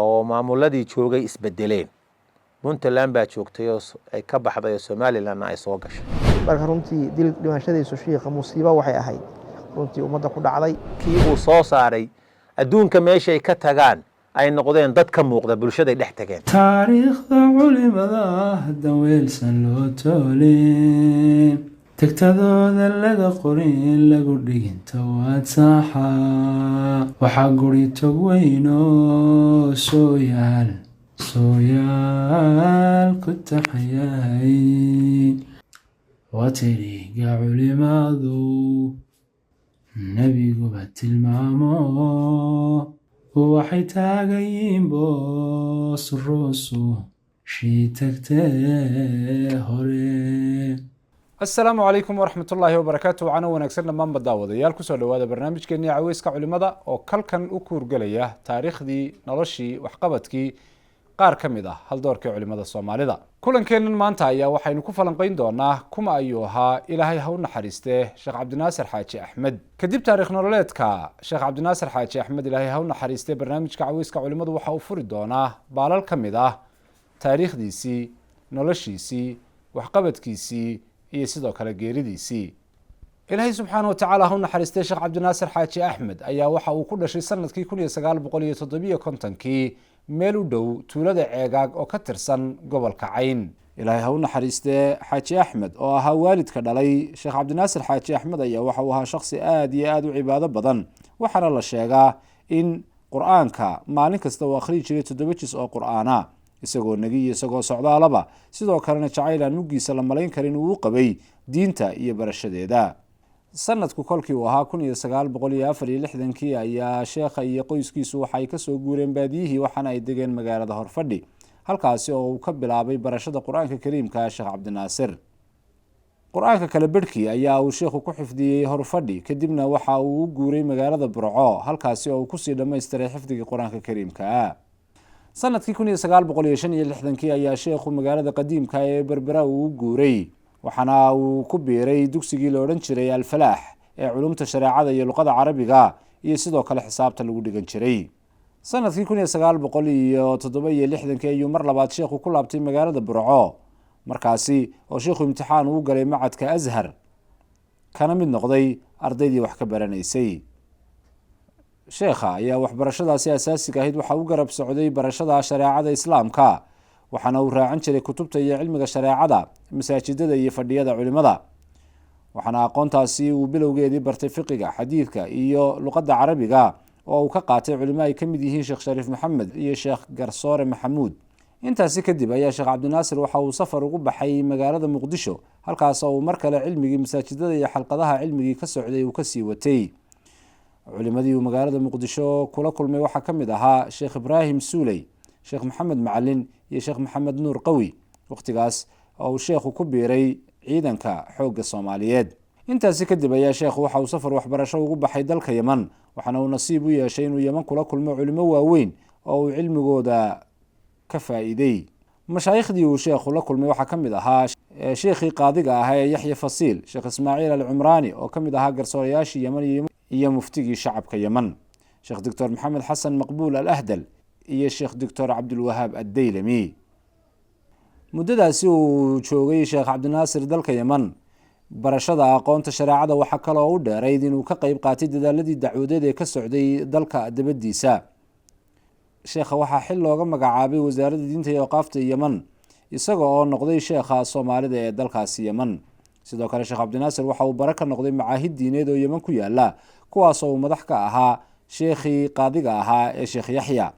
oo maamuladii joogay isbedeleen. Puntland baa joogtay oo ay ka baxday oo Somaliland ay soo gashay. marka runtii dil dhimashadiisu shiiqa musiibo waxay ahayd runtii ummadda ku dhacday. Kii uu soo saaray adduunka meeshay ka tagaan ay noqdeen dad ka muuqda bulshada dhex tageen. taariikhda culimada hadda weelsan loo toolin tagtadooda laga qorin lagu dhigin tawaad saaxa waxaa guri tog weyno sooyaal ku taxayay watiriga culimadu nabiguba tilmaamo waxay taagayiin boos ruusu shii tagtee hore. السلام عليكم ورحمة الله وبركاته. وعنا ونكسرنا من بداوضيال كسر لو هذا برنامج كني عويس كعلماء أو كل كان أكور جلية تاريخ دي نرشي وحقبتك قار كميدا هل دور كعلماء الصومالي ذا كلن كان ما انتهى وحين كفلن قين دونا كما أيها إلى هاي هون حريسته شيخ عبد الناصر حاجي أحمد كدب تاريخ نورلت شيخ عبد الناصر حاجي أحمد إلى هاي هون حريسته برنامج كعويس كعلماء وحوفر دونا بالال كميدا تاريخ دي سي نرشي سي وحقبتك سي iyo sidoo kale geeridiisii. Ilaahay subxaanahu wa ta'aala ha naxariistay Sheekh Cabdi Naasir Xaaji Axmed ayaa waxa uu ku dhashay sanadkii 1957 meel u dhow tuulada Ceegaag oo ka tirsan gobolka Cayn. Ilaahay ha naxariistay Xaaji Axmed oo ahaa waalidka dhalay Sheekh Cabdi Naasir Xaaji Axmed ayaa waxa uu ahaa shakhsi aad iyo aad u cibaado badan waxaana la sheegaa in Qur'aanka maalin kasta uu akhriyi jiray 7 juz oo Qur'aana isagoo nagiyo isagoo socdaalaba sidoo kalena jacaylan mugiisa la malayn karin uu qabay diinta iyo barashadeeda. sanadku kolkii uu ahaa 1964 ayaa sheekha iyo qoyskiisu waxay ka soo guureen baadiyihii waxaana ay degeen magaalada Horfadhi halkaasi oo uu ka bilaabay barashada Qur'aanka Kariimka Sheekh Cabdi Naasir. Qur'aanka kala badhkii ayaa uu sheekhu ku xifdiyay Horfadhi kadibna waxa uu u guuray magaalada Burco halkaasi oo uu ku sii dhameystiray xifdiga Qur'aanka Kariimka. sanadkii 1965 ayaa sheekhu magaalada qadiimka ee Berbera uu guuray waxaana uu ku biiray dugsigii la oran jiray Al-Falaax ee culumta shariicada iyo luqada Carabiga iyo sidoo kale xisaabta lagu dhigan jiray. sanadkii 1967 ayuu mar labaad sheekhu ku laabtay magaalada Burco markaasi oo sheekhu imtixaan uu galay macadka Azhar kana mid noqday ardaydii wax ka baranaysay. sheekha ayaa waxbarashadaasi asaasiga ahayd waxa uu garab socday barashada shariicada islaamka waxaana uu raacan jiray kutubta iyo cilmiga shariicada masaajidada iyo fadhiyada culimada waxaana aqoontaasi uu bilowgeedii bartay fiqiga xadiidka iyo luqadda carabiga oo uu ka qaatay culimo ay ka mid yihiin Sheekh Shariif Maxamed iyo Sheekh Garsoore Maxamuud. intaasi kadib ayaa Sheekh Cabdi Naasir waxa uu safar ugu baxay magaalada Muqdisho halkaas oo uu mar kale cilmigii masaajidada iyo xalqadaha cilmigii ka socday uu ka sii watay. culimadii uu magaalada Muqdisho kula kulmay waxa kamid ahaa Sheekh Ibraahim Suuley, Sheekh Maxamed Macalin iyo Sheekh Maxamed Nuur Qawi waqtigaas oo uu sheekhu ku biiray ciidanka xoogga Soomaaliyeed. intaasi kadib ayaa sheekhu waxa uu safar waxbarasho ugu baxay dalka Yemen waxaana uu nasiib u yeeshay inuu Yemen kula kulmo culimo waaweyn oo uu cilmigooda ka faa'iiday. mashaayiikhdii uu sheekhu la kulmay waxa kamid ahaa sheekhii qaadiga ahaa Yaxya Fasiil, Sheekh Ismaaciil Al-Cumraani oo kamid ahaa garsoorayaashii Yemen iyo muftigii shacabka Yemen, Sheekh Dr. Maxamed Xasan Maqbuul Al-Ahdal iyo Sheekh Dr. Cabdul Wahaab Ad-Daylami. muddadaasi uu joogay Sheekh Cabdi Naasir dalka Yemen barashada aqoonta shariicada waxa kale oo u dheerayd inuu ka qayb qaatay dadaaladii dacwadeed ee ka socday dalka dabadiisa. sheekha waxaa xil looga magacaabay wasaaradda diinta iyo awqaafta Yemen isagoo oo noqday sheekha Soomaalida ee dalkaasi Yemen. sidoo kale Sheekh Cabdi Naasir waxa uu baraka noqday macaahid diineed oo Yemen ku yaala kuwaas oo madax ka ahaa sheekhii qaadiga ahaa ee Sheekh Yaxya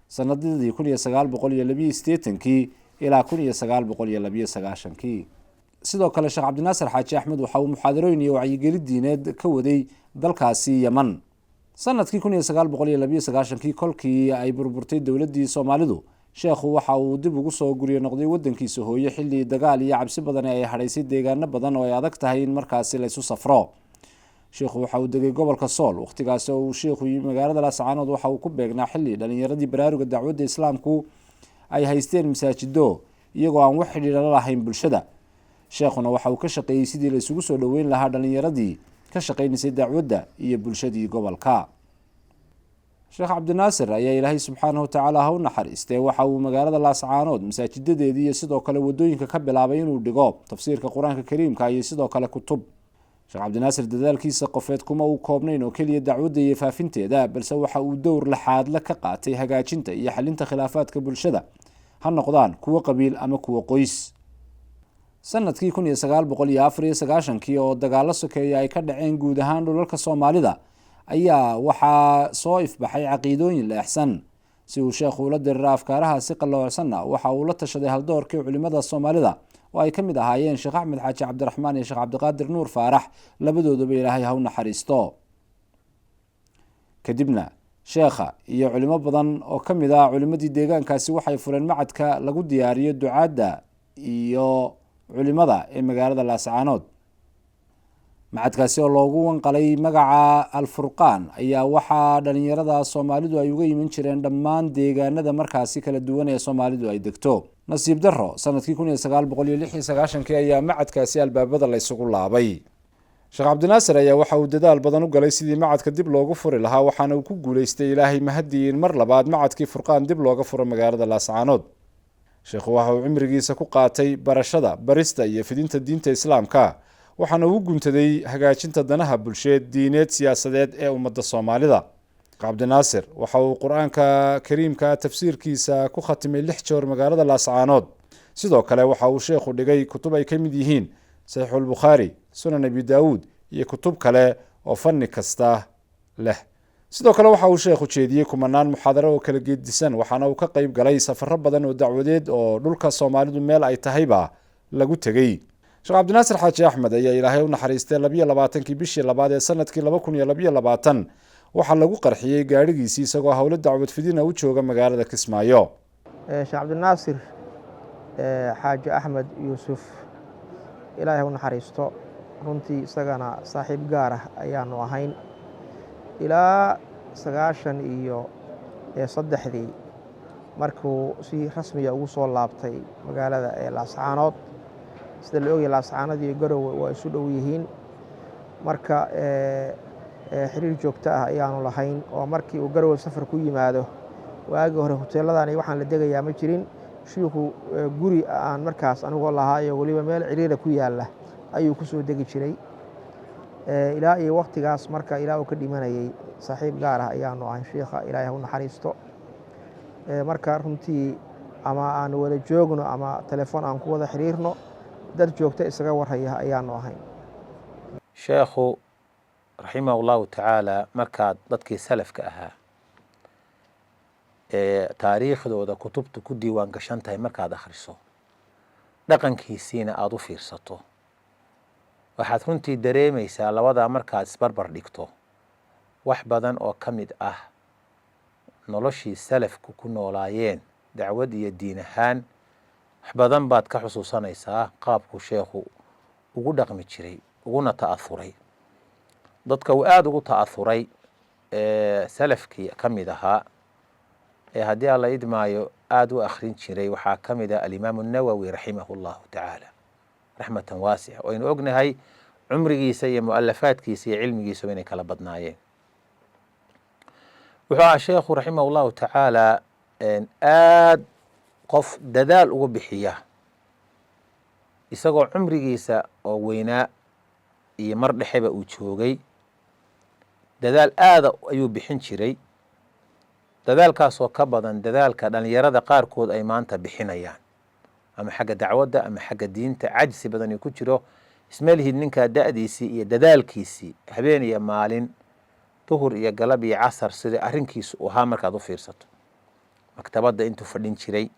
sanadii 1982 ilaa 1992. sidoo kale Sheekh Cabdi Naasir Xaaji Axmed waxa uu muxaadarooyin iyo wacyigelin diineed ka waday dalkaasi Yemen. sanadkii 1992 kolkii ay burburtay dawladii Soomaalidu sheekhu waxa uu dib ugu soo guriyo noqday wadankiisa hooyo xilli dagaal iyo cabsi badan ay hareysay deegaano badan oo ay adag tahay in markaasi la isu safro. sheekhu waxa uu degay gobolka Sool waqtigaas oo uu sheekhu yimid magaalada Laascaanood waxa uu ku beegnaa xilli dhalinyaradii baraaruga dacwadda islaamku ay haysteen masaajido iyagoo aan wax xiriir la lahayn bulshada. sheekhuna waxa uu ka shaqeeyay sidii la isugu soo dhaweyn lahaa dhalinyaradii ka shaqeynaysay dacwadda iyo bulshadii gobolka. sheekh cabdinaasir ayaa ilaahay subxaanahu watacaala ha u naxariistee waxa uu magaalada laascaanood masaajidadeedii iyo sidoo kale wadooyinka ka bilaabay inuu dhigo tafsiirka qur-aanka kariimka iyo sidoo kale kutub. sheekh cabdinaasir dadaalkiisa qofeed kuma uu koobnayn oo keliya dacwadda iyo faafinteeda, balse waxa uu dowr laxaadle ka qaatay hagaajinta iyo xalinta khilaafaadka bulshada, ha noqdaan kuwo qabiil ama kuwo qoys. sanadkii 1994 oo dagaalo sokeeya ay ka dhaceen guud ahaan dhulalka Soomaalida ayaa waxaa soo ifbaxay caqiidooyin leexsan. si uu sheekhu ula diray afkaaraha si qalloocsanna waxa uu la tashaday haldoorkii culimada Soomaalida oo ay ka mid ahaayeen Sheekh Axmed Xaaji Cabdiraxmaan iyo Sheekh Cabdiqaadir Nuur Faarax, labadooduba Ilaahay ha u naxariisto. kadibna sheekha iyo culimo badan oo ka mid ah culimadii deegaankaasi waxay fureen macadka lagu diyaariyo ducaadda iyo culimada ee magaalada Laascaanood. macadkaasi oo loogu wanqalay magaca Al-Furqaan ayaa waxaa dhalinyarada Soomaalidu ay uga yimin jireen dhammaan deegaanada markaasi kala duwan ee Soomaalidu ay degto. nasiib darro sanadkii 1996 ayaa macadkaasi albaabada la isugu laabay. sheekh cabdinaasir ayaa waxa uu dadaal badan u galay sidii macadka dib loogu furi lahaa, waxaana uu ku guuleystay Ilaahay mahadii in mar labaad macadkii Furqaan dib looga furo magaalada Laascaanood. sheekhu waxa uu cimrigiisa ku qaatay barashada, barista iyo fidinta diinta Islaamka, waxaana uu guntaday hagaajinta danaha bulsheed, diineed, siyaasadeed ee ummadda Soomaalida. cabdinaasir waxa uu qur-aanka kariimka tafsiirkiisa ku khatimay 6 jeer magaalada Laascaanood. sidoo kale waxa uu sheekhu dhigay kutub ay ka mid yihiin Saxiixul Bukhaari, Sunan Abi Daawud iyo kutub kale oo fanni kasta leh. sidoo kale waxa uu sheekhu jeediyey kumanaan muxaadaro oo kala geedisan, waxaana uu ka qayb galay safarro badan oo dacwadeed oo dhulka Soomaalidu meel ay tahayba lagu tegay. sheekh cabdinaasir xaaji axmed ayaa Ilaahay u naxariistay 22 bishii labaad ee sanadkii 2022 waxaa lagu qarxiyey gaadhigiisii isagoo howlo dacwad fidina u jooga magaalada Kismaayo. sheekh cabdinaasir xaaji axmed yuusuf Ilaahay u naxariisto, runtii isagana saaxiib gaar ah ayaanu ahayn ilaa 93 markuu si rasmiya ugu soo laabtay magaalada ee Laascaanood. sida la ogyahay Laascaanood iyo Garowe waa isu dhow yihiin, marka xiriir joogto ah ayaanu lahayn. oo markii uu Garowe safar ku yimaado, waagi hore hoteeladani waxaan la degayaa ma jirin. shiikhu guri aan markaas anigoo lahaa iyo weliba meel ciriira ku yaala ayuu ku soo degi jiray ilaa iyo waqtigaas. marka ilaa uu ka dhimanayay saaxiib gaar ah ayaanu ahayn shiikha, Ilaahay u naxariisto. marka runtii ama aan wada joogno ama telefoon aan ku wada xiriirno, dad joogto isaga warhaya ayaanu ahayn. sheekhu raximahullahu tacaala markaad dadkii salafka ahaa ee taariikhdooda kutubta ku diiwaan gashan tahay markaad akhriso, dhaqankiisiina aada u fiirsato, waxaad runtii dareemaysaa labadaa markaad isbarbar dhigto wax badan oo ka mid ah noloshii salafku ku noolaayeen dacwad iyo diin ahaan. wax badan baad ka xusuusanaysaa qaabku sheekhu ugu dhaqmi jiray, uguna ta'ahuray. dadka uu aada ugu ta'ahuray salafkii ka mid ahaa ee haddii alla idmaayo aada u akhrin jiray waxaa ka mid ah alimaamu nawowi raximahu llahu tacaala raxmatan waasica. waynu ognahay cumrigiisa iyo mu'alafaadkiisa iyo cilmigiisaba inay kala badnaayeen. wuxuu ahaa sheekhu raximah llahu tacaala aad qof dadaal ugu bixiya, isagoo cumrigiisa oo weynaa iyo mar dhexeba uu joogay, dadaal aada ayuu bixin jiray. dadaalkaasoo ka badan dadaalka dhalinyarada qaarkood ay maanta bixinayaan, ama xagga dacwadda ama xagga diinta. cajsi badan uu ku jiro. ismalihid ninkaa da'diisii iyo dadaalkiisii habeen iyo maalin, duhur iyo galab iyo casar sida arrinkiisu u ahaa markaad u fiirsato. maktabadda intuu fadhin jiray,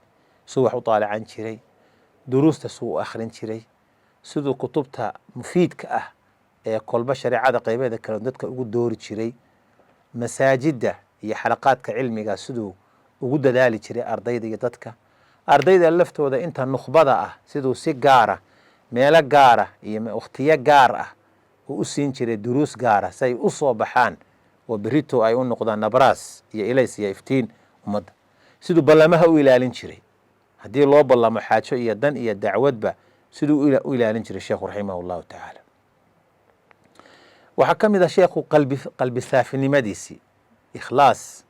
siduu wax u taalacan jiray, duruusta siduu u akhrin jiray, siduu kutubta mufiidka ah ee kolba shareecada qaybeeda kale dadka ugu doori jiray, masaajidda iyo xalaqaadka cilmiga siduu ugu dadaali jiray ardayda iyo dadka. ardayda laftooda inta nukhbada ah siduu si gaara, meelo gaara iyo wakhtiyo gaar ah uu u siin jiray duruus gaara si ay u soo baxaan oo berito ay u noqdaan nabraas iyo ilays iyo iftiin ummadda. siduu ballamaha u ilaalin jiray, haddii loo ballamo xaajo iyo dan iyo dacwadba siduu u ilaalin jiray sheekhu raximah llahu tacaala. waxaa ka mid ah sheekhu qalbi saafinimadiisii, ikhlaas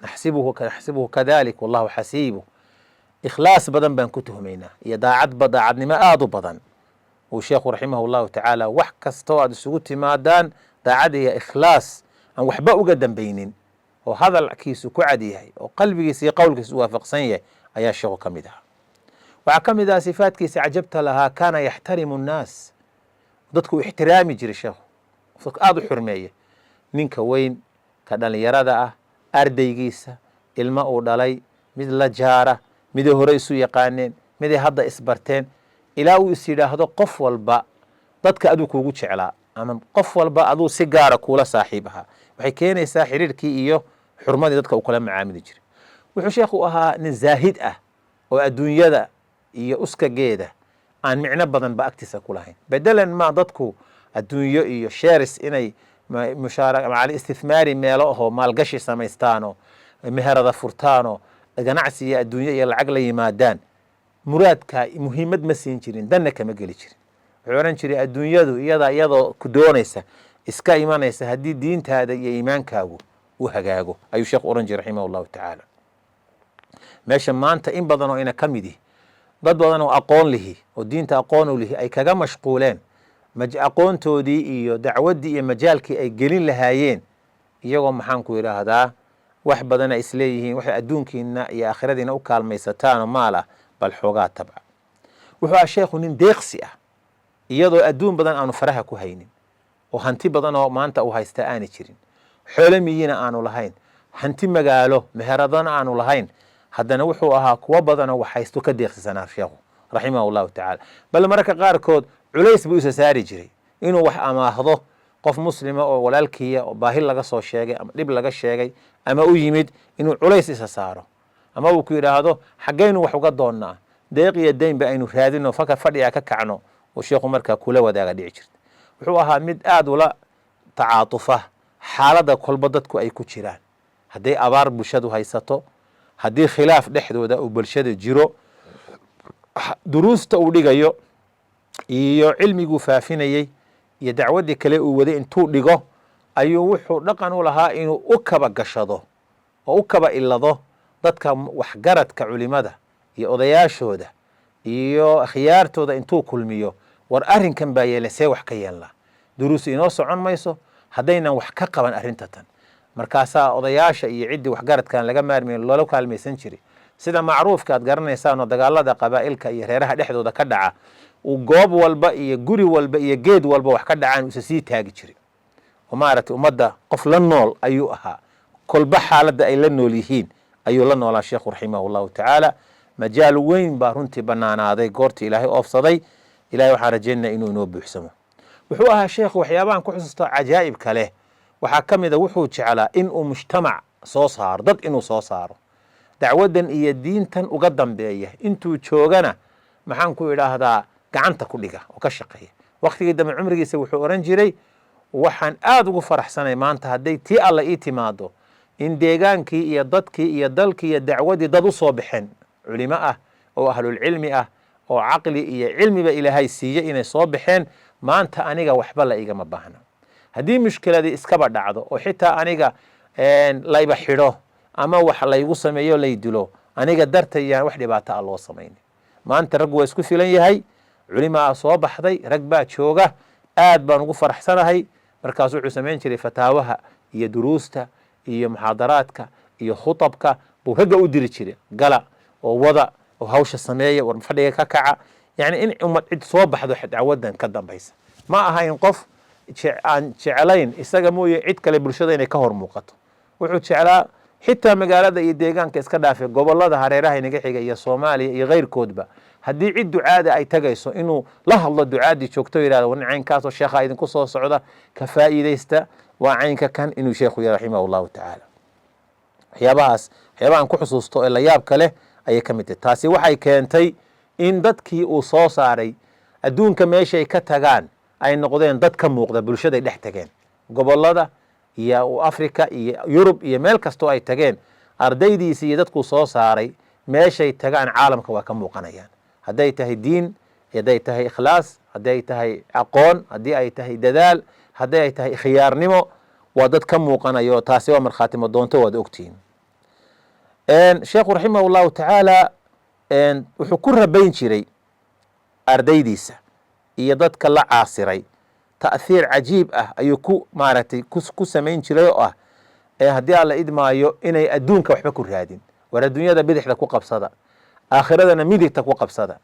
naxsibuhu kadalik wallahu xasiibu. ikhlaas badan baan ku tuhmaynaa iyo daacadnimo aada u badan. uu sheekhu raximahu llahu tacaala wax kastoo aad isugu timaadaan daacad iyo ikhlaas aan waxba uga dambaynin oo hadalkiisu ku cad yahay oo qalbigiisa iyo qowlkiisa u waafaqsan yahay ayaa sheekhu ka mid ahaa. waxaa ka mid aha sifaadkiisa cajabta lahaa, kaana yaxtarimu nnaas, dadku u ixtiraami jiray sheekhu, aada u xurmeeya ninka weyn, ka dhalinyarada ah, ardaygiisa, ilmo uu dhalay, mid la jaara, miday hore isu yaqaaneen, miday hadda isbarteen, ilaa uu is yidhaahdo qof walba dadka aduu kuugu jeclaa ama qof walba aduu si gaara kuula saaxiib ahaa. waxay keenaysaa xiriirkii iyo xurmadii dadka uu kula macaamili jiray. wuxuu sheekhu ahaa nin zaahid ah oo adduunyada iyo uskageeda aan micno badan ba agtiisa ku lahayn. bedelan ma dadku adduunyo iyo sheeris inay macal istithmaari meelo ahoo maalgashi samaystaanoo meherada furtaanoo ganacsi iyo adduunyo iyo lacag la yimaadaan, muraadka muhiimad ma siin jirin, danna kama geli jirin. wuxuu odhan jiray adduunyadu iyadoo ku doonaysa iska imanaysa haddii diintaada iyo iimaankaagu u hagaago, ayuu sheekhu odhan jiray raximah llahu tacaala. meesha maanta in badan oo ina ka mid ihi, dad badan oo aqoon lihi oo diinta aqoonu lihi ay kaga mashquuleen aqoontoodii iyo dacwaddii iyo majaalkii ay gelin lahaayeen, iyagoo maxaanku yidhaahdaa wax badana isleeyihiin waxay adduunkiina iyo aakhiradiina u kaalmaysataanoo maal ah, bal xoogaa tabca. wuxuu aha sheekhu nin deeqsi ah, iyadoo adduun badan aanu faraha ku haynin oo hanti badan oo maanta uu haysta aani jirin, xoolo miyina aanu lahayn, hanti magaalo meheradana aanu lahayn, haddana wuxuu ahaa kuwo badanoo wax haysto ka deeqsisanaa sheekhu raximahu llahu tacaala. bal mararka qaarkood culays buu isa saari jiray inuu wax amaahdo qof muslima oo walaalkiiya oo baahi laga soo sheegay ama dhib laga sheegay ama u yimid, inuu culays isa saaro ama uu ku yidhaahdo xaggaynu wax uga doonnaa, deeq iyo daynba aynu raadino fadhiga ka kacno, oo sheekhu markaa kula wadaaga dhici jirta. wuxuu ahaa mid aada ula tacaatufa xaaladda kolba dadku ay ku jiraan, hadday abaar bulshadu haysato, haddii khilaaf dhexdooda uu bulshada jiro, duruusta uu dhigayo iyo cilmiguu faafinayey iyo dacwaddii kale uu waday intuu dhigo, ayuu wuxuu dhaqan u lahaa inuu u kaba gashado oo u kaba ilado dadka waxgaradka culimada iyo odayaashooda iyo akhyaartooda intuu kulmiyo, war arrinkan baa yeelay see wax ka yeelnaa, duruus inoo socon mayso haddaynan wax ka qaban arrinta tan. markaasaa odayaasha iyo ciddii waxgaradkan laga maarmayn loola kaalmaysan jiray. sida macruufka aad garanaysaanoo dagaalada qabaa'ilka iyo reeraha dhexdooda ka dhaca, uu goob walba iyo guri walba iyo geed walba wax ka dhacaan isa sii taagi jiray, oo maaragtay ummadda qof la nool ayuu ahaa, kolba xaaladda ay la nool yihiin ayuu la noolaa sheekhu raximahu llahu tacaala. majaal weyn baa runtii banaanaaday goortii ilaahay oofsaday. ilahay waxaan rajaynaa inuu inoo buuxsamo. wuxuu ahaa sheekhu waxyaabahan ku xusuusto cajaa'ibka leh waxaa ka mid a wuxuu jeclaa inuu mujtamac soo saaro, dad inuu soo saaro, dacwaddan iyo diintan uga dambeeya, intuu joogana maxaan ku idhaahdaa gacanta ku dhiga oo ka shaqeeya. waktigii dambe cumrigiisa wuxuu oran jiray, waxaan aada ugu faraxsanay maanta hadday tii alla ii timaado in deegaankii iyo dadkii iyo dalkii iyo dacwaddii dad u soo baxeen, culimo ah oo ahlulcilmi ah oo caqli iyo cilmiba ilaahay siiye inay soo baxeen, maanta aniga waxba la igama baahna. haddii mushkiladii iskaba dhacdo oo xitaa aniga layba xidho ama wax laygu sameeyo lay dilo, aniga dartayaan wax dhibaato a loo samayna. maanta rag waa isku filan yahay, culimaa soo baxday, rag baa jooga, aad baan ugu faraxsanahay. markaas wuxuu samayn jiray fataawaha iyo duruusta iyo muxaadaraadka iyo khutabka buu ragga u diri jiray, gala oo wada oo hawsha sameeya, war fadhiga ka kaca, yani in ummad cid soo baxdo dacwadan ka dambaysa. ma ahayn qof aan jeclayn isaga mooye cid kale bulshada inay ka hor muuqato. wuxuu jeclaa xitaa magaalada iyo deegaanka iska dhaafay gobolada hareeraha inaga xiga iyo soomaaliya iyo keyrkoodba, haddii cid ducaada ay tagayso inuu la hadlo ducaadii joogto yidhahdo war caynkaasoo sheekha idinku soo socda ka faa'iidaysta, waa caynka kan, inuu sheekhu yahay raximahu llahu tacaala. waxyaabahan ku xusuusto ee la yaabka leh ayay ka mid tahay. taasi waxay keentay in dadkii uu soo saaray adduunka meeshay ka tagaan ay noqdeen dad ka muuqda, bulshaday dhex tageen, gobolada iyo africa iyo yurub iyo meel kastoo ay tageen, ardaydiisi iyo dadkuu soo saaray meeshay tagaan caalamka waa ka muuqanayaan. hadday tahay diin, hadday tahay ikhlaas, hadday tahay aqoon, haddii ay tahay dadaal, hadday ay tahay khiyaarnimo, waa dad ka muuqanayo. taasi waa markhaatimo doonto, waad ogtihiin. sheekhu raximah llahu tacaala wuxuu ku rabayn jiray ardaydiisa iyo dadka la caasiray ta'hiir cajiib ah ayuu ku maaragtay ku samayn jiray oo ah haddii alla idmaayo inay adduunka waxba ku raadin war adduunyada bidixda ku qabsada aakhiradana midigta ku qabsada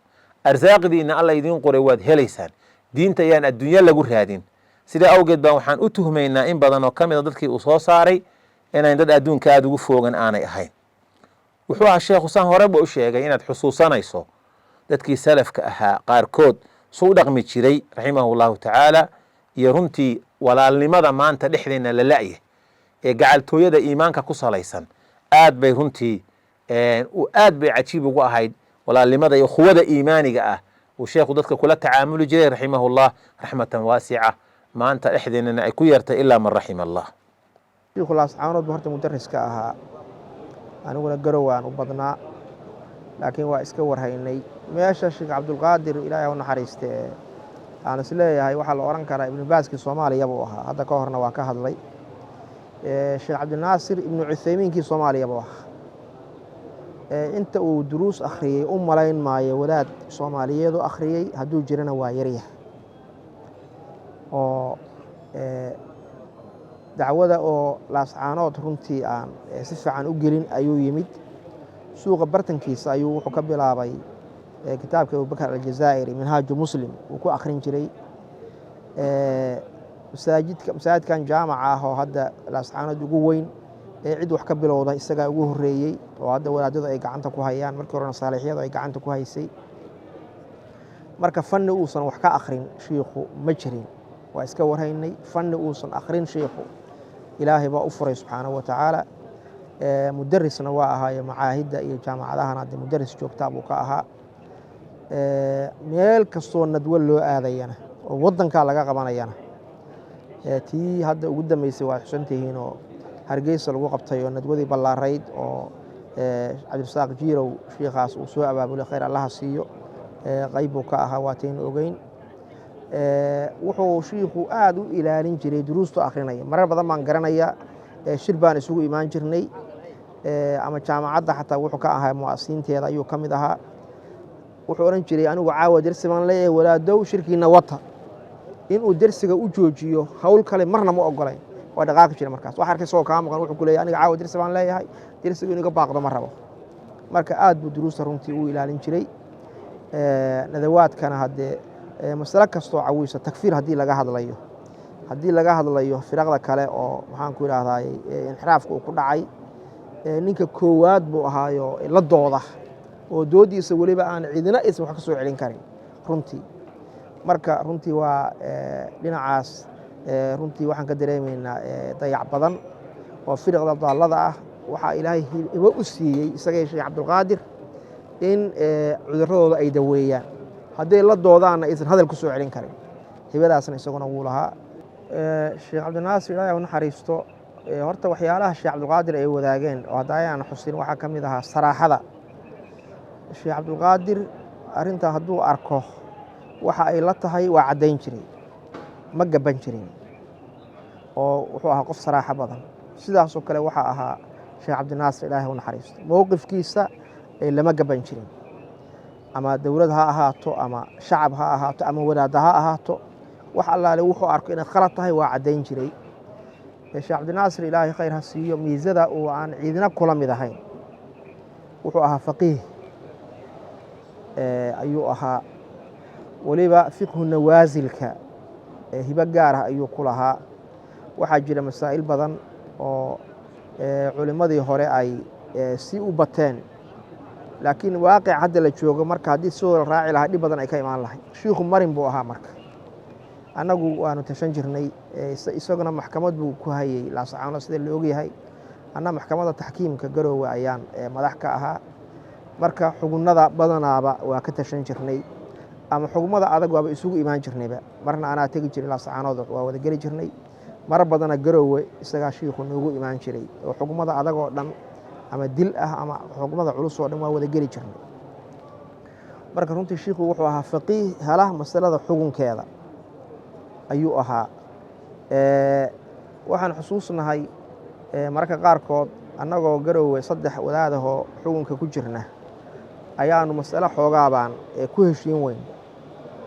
arsaaqdiina alla idiin qoray waad helaysaan diinta ayaan adduunyo lagu raadin sidaa awgeed baan waxaan u tuhmaynaa in badan oo ka mida dadkii uu soo saaray inayn dad adduunka aada ugu foogan aanay ahayn wuxuu ahaa sheekhu saan horeba u sheegay inaad xusuusanayso dadkii salafka ahaa qaarkood suu u dhaqmi jiray raximahu llahu tacaala iyo runtii walaalnimada maanta dhexdeenna la la'ya ee gacaltooyada iimaanka ku salaysan aad bay runtii aad bay cajiib ugu ahayd walaalnimada iyo quwada iimaaniga ah uu sheekhu dadka kula tacaamuli jiray raximahullah raxmatan waasica maanta dhexdeennana ay ku yeertay ilaa man raxima allah shiikhu laascaanood bu horta mudariska ahaa aniguna garowaan u badnaa laakiin waa iska warhaynay meesha sheekh cabdulqaadir ilaahay u naxariiste aan is leeyahay waxaa la odhan karaa ibnu baaskii soomaaliya buu ahaa hadda ka horna waa ka hadlay sheekh cabdinaasir ibnu cuthaymiinkii soomaaliya buu ahaa inta uu duruus akhriyey u malayn maayo wadaad soomaaliyeedu akhriyey hadduu jirana waa yaryah oo dacwada oo laascaanood runtii aan si fiican u gelin ayuu yimid suuqa bartankiisa ayuu wuxuu ka bilaabay kitaabka abubakr aljazaa'iri minhaaju muslim uu ku akhrin jiray masaajidkan jaamaca ah oo hadda laascaanood ugu weyn cid wax ka bilowda isagaa ugu horeeyey oo hadda wadaadadu ay gacanta ku hayaan markii horena saalixyadu ay gacanta ku haysay marka fanni uusan wax ka akhrin shiikhu ma jirin waa iska warhaynay fanni uusan akhrin shiikhu ilaahay baa u furay subxaanahu wa tacaala mudarisna waa ahaayo macaahidda iyo jaamacadahana de mudaris joogtaa buu ka ahaa meel kastoo nadwo loo aadayana oo waddankaa laga qabanayana tii hadda ugu dambeysay waa xusantihiin oo hargeysa lagu qabtay oo nadwadii ballaarayd oo cabdirasaaq jiirow shiikhaas uu soo abaabulay khayr allaha siiyo qayb buu ka ahaa waataynu ogeyn wuxuu shiikhu aada u ilaalin jiray duruustu akrinaya marar badan baan garanaya shir baan isugu imaan jirnay ama jaamacadda xataa wuxuu ka ahaa mu'asisiinteeda ayuu ka mid ahaa wuxuu odhan jiray anigu caawa dersi baan leeyahay walaadow shirkiina wata inuu dersiga u joojiyo hawl kale marna ma ogolayn waa dhaqaaqi jira markaas wax arkay isagoo kaa maqan wuxuu ku leeyahay aniga caawa dersi baan leeyahay dersigu inaga baaqdo ma rabo marka aad buu duruusta runtii u ilaalin jiray nadawaadkana haddee masale kastoo cawiisa takfiir haddii laga hadlayo firaqda kale oo maxaan ku idhaahdaay inxiraafka uu ku dhacay ninka koowaad buu ahaayo la dooda oo doodiisa weliba aan cidina aysan wax ka soo celin karin runtii marka runtii waa dhinacaas runtii waxaan ka dareemaynaa dayac badan oo firaqda daallada ah waxaa ilaahay hibo u siiyey isagay sheekh cabdulqaadir in cuduradooda ay daweeyaan hadday la doodaanna aysan hadal ku soo celin karin hibadaasna isaguna wuu lahaa sheekh cabdinaasir ilaahay u naxariisto horta waxyaalaha sheekh cabdulqaadir ay wadaageen oo hadda ayaan xusin waxaa ka mid ahaa saraaxada sheekh cabdulqaadir arrintaa hadduu arko waxa ay la tahay waa caddayn jiray ma gaban jirin oo wuxuu ahaa qof saraaxo badan sidaasoo kale waxaa ahaa sheekh cabdinaasir ilaahay u naxariisto mowqifkiisa lama gaban jirin ama dowlad ha ahaato ama shacab ha ahaato ama wadaadda ha ahaato wax allaale wuxuu arko inay khalad tahay waa caddayn jiray sheekh cabdinaasir ilaahay khayr ha siiyo miisada uu aan ciidina kula mid ahayn wuxuu ahaa faqiih ayuu ahaa weliba fiqhu nawaasilka hibo gaar ah ayuu ku lahaa waxaa jira masaa'il badan oo culimmadii hore ay si u bateen laakiin waaqic hadda la joogo marka haddii soo la raaci lahaa dhib badan ay ka imaan lahay shiikhu marin buu ahaa marka annagu waanu tashan jirnay isaguna maxkamad buu ku hayey laascaano sida la ogyahay anna maxkamadda taxkiimka garoowe ayaan madax ka ahaa marka xugunnada badanaaba waa ka tashan jirnay ama xugmada adag waaba isugu imaan jirnayba marna anaa tegi jiray laascaanood waa wada geli jirnay mar badana garoowe isagaa shiikhu noogu imaan jiray oo xugmada adag oo dhan ama dil ah ama xugmada culus oo dhan waa wada geli jirnay marka runtii shiikhu wuxuu ahaa faqiih hela masalada xugunkeeda ayuu ahaa waxaan xusuusnahay mararka qaarkood annagoo garowe 3 wadaadahoo xukunka ku jirna ayaanu mas'alo xoogaabaan ku heshiin weyn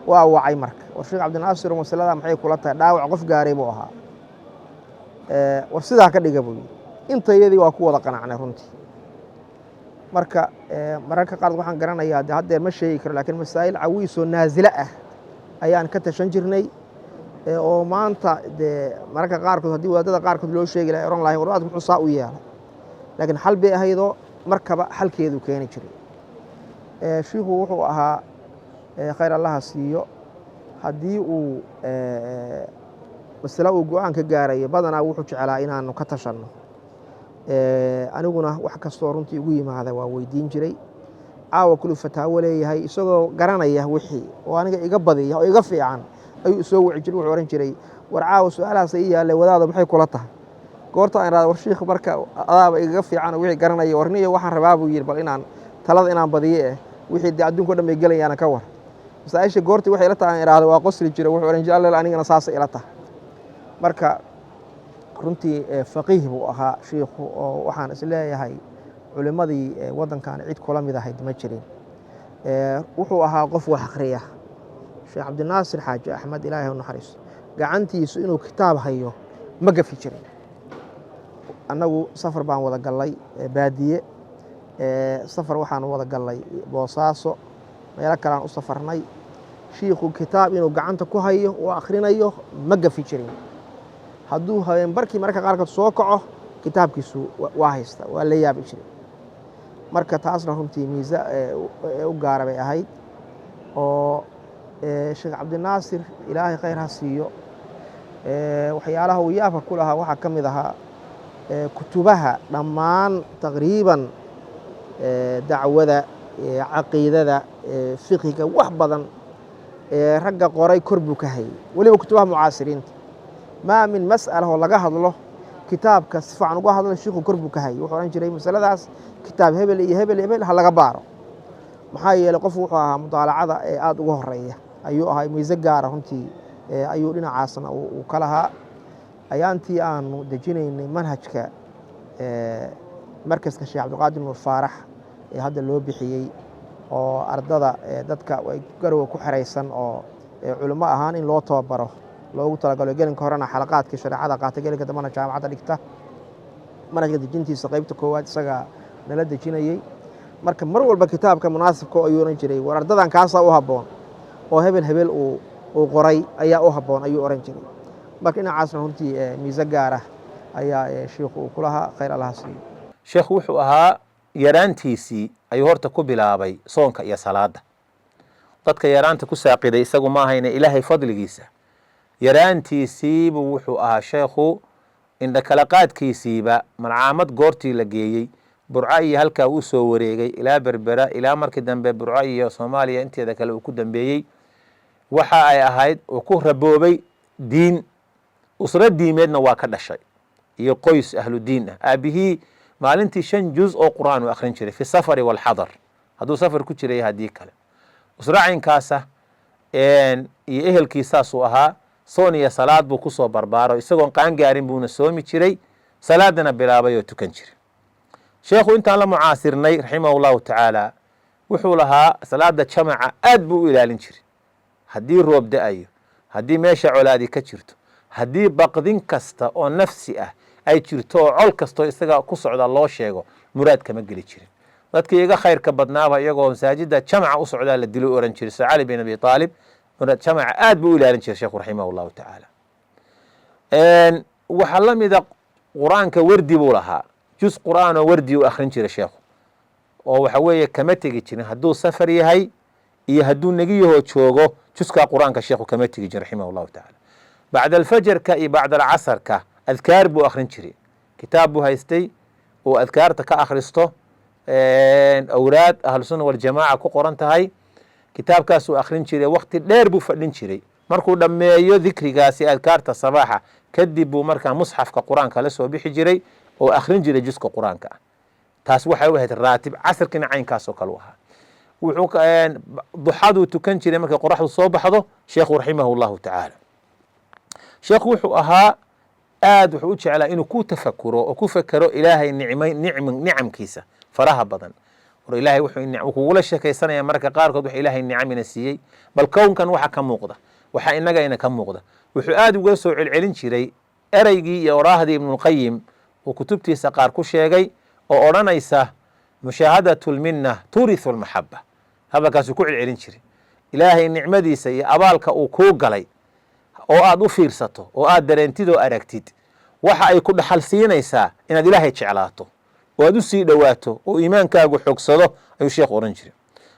waa wacay marka war sheekh cabdinaasir masalada maxay kula tahay dhaawac qof gaaray buu ahaa war sidaa ka dhiga buu intayadii waa ku wada qanacnay runtii marka mararka qaar waxaan garanayaa haddeer ma sheegi karo laakiin masaa'il cawiisoo naasilo ah ayaan ka tashan jirnay oo maanta dee mararka qaarkood haddii wadaadada qaarkood loo sheegi lahay oran lahayn warwaadku muxuu saa u yeelay laakiin xal bay ahaydoo markaba xalkeedu keeni jiray shiikhu wuxuu ahaa khayr allaha siiyo haddii uu masale uu go-aan ka gaarayo badanaa wuxuu jeclaa inaanu ka tashanno aniguna wax kastoo runtii ugu yimaada waa weydiin jiray caawa kulu fataawo leeyahay isagoo garanaya wixii oo aniga iga badiya oo iga fiican ayuu isoo wici jiray wuxuu ohan jiray war caawa su-aalahaas ii yaallay wadaada maxay kula tahay goorta aan idhahdo war shiikhu marka adaaba igaga fiican oo wixii garanaya warniyo waxaan rabaa buu yidhi bal inaan talada inaan badiye wixii dee adduunko dhan bay gelayaana ka war masaa-isha goortii waxay ila tahay aan idhahdo waa qosli jira wuxuu ohan jiray allel anigana saasay ila tahay marka runtii faqiih buu ahaa shiikhu oo waxaan isleeyahay culimmadii waddankan cid kula mid ahayd ma jirin wuxuu ahaa qof wax akhriya sheekh cabdinaasir xaaji axmed ilaahay u naxariiso gacantiisu inuu kitaab hayo ma gafi jirin annagu safar baan wada gallay baadiye safar waxaan wada gallay boosaaso meelo kalean u safarnay shiikhu kitaab inuu gacanta ku hayo oo akhrinayo ma gafi jirin hadduu habeenbarkii mararka qaarkood soo kaco kitaabkiisu waa haysta waa la yaabi jiray marka taasna runtii miisa u gaara bay ahayd oo sheekh cabdinaasir ilaahay khayr ha siiyo waxyaalaha uu yaabka ku lahaa waxaa ka mid ahaa kutubaha dhammaan taqriiban dacwada caqiidada fiqhiga wax badan ragga qoray kor buu ka hayay weliba kutubaha mucaasiriinta maa min mas'ala oo laga hadlo kitaabka si fiican uga hadlo shiikhu kor buu ka hayay wuxuu ohan jiray masaladaas kitaab hebel iyo hebel iyo hebel ha laga baaro maxaa yeelay qof wuxuu ahaa mutaalacada aada uga horeeya ayuu ahaa miise gaara runtii ayuu dhinacaasna uu ka lahaa ayaantii aanu dejinaynay manhajka markaska sheekh cabdiqaadir nuur faarax ee hadda loo bixiyey oo ardada dadka garowa ku xeraysan oo culimo ahaan in loo tababaro loogu talagalo gelinka horena xalaqaadkii shareecada qaata gelinka dambana jaamacadda dhigta manhajka dejintiisa qaybta koowaad isagaa nala dejinayey marka mar walba kitaabka munaasibka ayuu ohan jiray war ardadan kaasaa u habboon oo hebel hebel uu qoray ayaa u habboon ayuu ohan jiray marka dhinacaasna runtii miise gaara ayaa shiikhu uu ku lahaa khayr allaha siiyo sheekhu wuxuu ahaa yaraantiisii ayuu horta ku bilaabay soonka iyo salaada dadka yaraanta ku saaqiday isagu ma ahayna ilaahay fadligiisa yaraantiisiibuu wuxuu ahaa sheekhu indhakala qaadkiisiiba malcaamad goortii la geeyey burco iyo halkaa uu soo wareegay ilaa berbera ilaa markii dambe burco iyo soomaaliya inteeda kale uu ku dambeeyey waxa ay ahayd uu ku raboobay diin usro diimeedna waa ka dhashay iyo qoys ahlu diin ah aabihii maalintii 5 juz oo qur'aan uu akhrin jiray fi safari walxadar hadduu safar ku jiray haddii kale usro caynkaasa iyo ehelkiisaasuu ahaa soon iyo salaad buu kusoo barbaaro isagoon qaangaarin buuna soomi jiray salaadana bilaabay oo tukan jiray sheekhu intaan la mucaasirnay raximahu llahu tacaala wuxuu lahaa salaada jamaca aad buu u ilaalin jiray haddii roob da-ayo haddii meesha colaadi ka jirto haddii baqdin kasta oo nafsi ah ay jirto oo col kastoo isaga ku socda loo sheego muraad kama geli jirin dadkii iga khayrka badnaaba iyagoo masaajidda jamaca u socdaa la dilo oran jiray sida cali bin abi aalib jamaca aad buu u ilaalin jiray sheekhu raximah llahu tacaala waxaa la mida qur-aanka wardi buu lahaa juz qur'aan oo wardi u akhrin jiray sheekhu oo waxa weeye kama tegi jirin hadduu safar yahay iyo hadduu negiyahoo joogo juskaa qur-aanka sheekhu kama tegi jirin raximah llahu tacaala bacda alfajarka iyo bacda alcasarka adkaar buu akhrin jiray kitaab buu haystay oo adkaarta ka akhristo awraad ahlusunna waljamaaca ku qoran tahay kitaabkaasuu akhrin jiray wakti dheer buu fadhin jiray markuu dhammeeyo dikrigaasi adkaarta sabaaxa kadib buu markaa musxafka qur-aanka la soo bixi jiray oo akhrin jiray juska qur-aanka ah taas waxay u ahayd raatib casirkiina caynkaasoo kale u ahaa wuxuu duxaduu tukan jiray markay qoraxdu soo baxdo sheekhu raximahu llahu tacaala sheekhu wuxuu ahaa aad wuxuu u jeclaa inuu ku tafakuro oo ku fekero ilaahay nicamkiisa faraha badan. war ilaahay wuxuu kugula sheekaysanaya marka qaarkood wax ilaahay nicamina siiyey, bal kownkan waxa ka muuqda, waxa inagayna ka muuqda. wuxuu aad uga soo celcelin jiray ereygii iyo oraahdii ibnulqayim uu kutubtiisa qaar ku sheegay oo odhanaysa mushaahadatu lminna turithu lmaxaba. hadalkaasuu ku celcelin jiray ilaahay nicmadiisa iyo abaalka uu kuu galay oo aad u fiirsato oo aad dareentid oo aragtid, waxa ay ku dhaxal siinaysaa inaad ilaahay jeclaato oo aad u sii dhowaato oo iimaankaagu xogsado, ayuu sheekhu odhan jiray.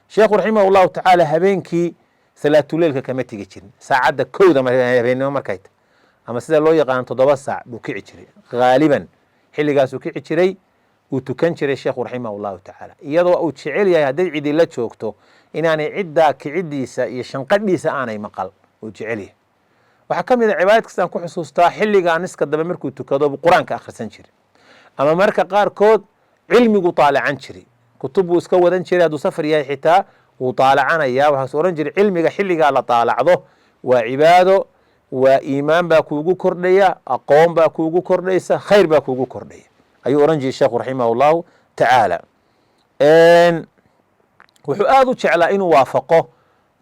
sheekhu raximah llahu tacaala habeenkii salaatuleilka kama tegi jirin. saacadda kowda habeennimo markay tahay ama sida loo yaqaano 7 saac buu kici jiray, haaliban xilligaasuu kici jiray, uu tukan jiray sheekhu raximah llahu tacaala, iyadoo uu jecel yahay hadday cidi la joogto inaanay ciddaa kicidiisa iyo shanqadhiisa aanay maqal, uu jecel yahay. waxaa ka mid a cibaadadkastaan ku xusuustaa xilligaa niska dambe markuu tukado buu qur-aanka akhrisan jiray, ama marka qaarkood cilmigu taalacan jiray, kutub buu iska wadan jiray, hadduu safar yahay xitaa wuu taalacanaya. waxaas odhan jiray cilmiga xilligaa la taalacdo waa cibaado, waa iimaan baa kuugu kordhaya, aqoon baa kuugu kordhaysa, khayr baa kuugu kordhaya, ayuu odhan jiray sheekhu raximah llahu tacaala. wuxuu aad u jeclaa inuu waafaqo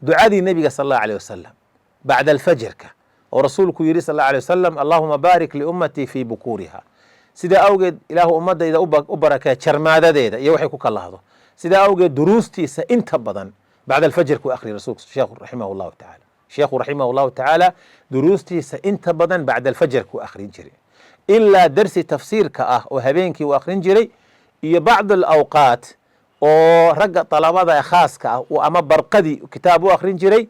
ducadii nebiga sal allahu alيh wasalam bacda alfajrka oo rasuulku yidhi sal allahu alيh wasalam allahuma baarik liummatii fii bukuuriha. sidaa awgeed ilaahu ummadayda u barakee jarmaadadeeda iyo waxay ku kalahdo. sidaa awgeed duruustiisa inta badan bacda alfajrku akhriya rasuulku sheekhu raximah llahu tacaala. sheekhu raximah llahu tacaala duruustiisa inta badan bacda alfajrku akhrin jiray, ilaa darsi tafsiirka ah oo habeenkii uu akhrin jiray, iyo bacd alawqaat oo ragga dalabada khaaska ah ama barqadii kitaab u akhrin jiray,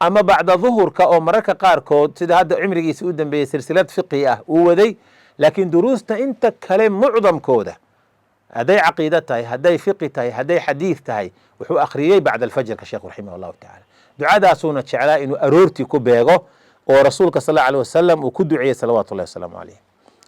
ama bacda duhurka oo mararka qaarkood sida hadda cimrigiisa u dambeeyey silsilad fiqi ah uu waday. laakiin duruusta inta kale mucdamkooda hadday caqiida tahay, hadday fiqi tahay, hadday xadiid tahay, wuxuu akhriyey bacda alfajrka sheekhu raximah llahu tacaala. ducadaasuuna jeclaa inuu aroortii ku beego oo rasuulka sal allahu alيh wasalam uu ku duceeyey salawaatu llahi wasalaamu caleyh.